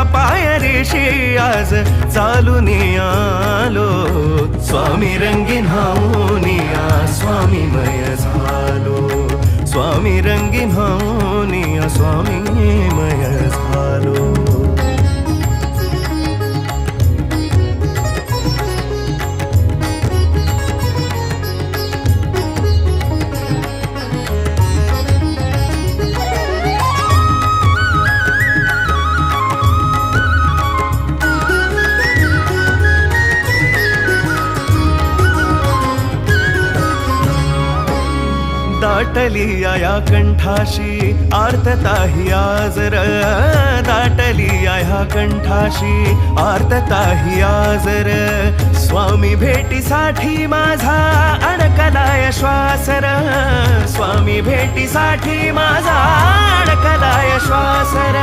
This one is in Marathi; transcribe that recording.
पायरीशी आज चालून आलो. स्वामी रंगीन हाऊनिया स्वामीमय झालो. स्वामी रंगीन हाऊनिया स्वामीमय झालो. दाटली या कंठाशी आर्तता ही आजर. दाटली या कंठाशी आर्तता ही आजर. स्वामी भेटीसाठी माझा अडकलाय श्वासर. स्वामी भेटीसाठी माझा अडकलाय श्वासर.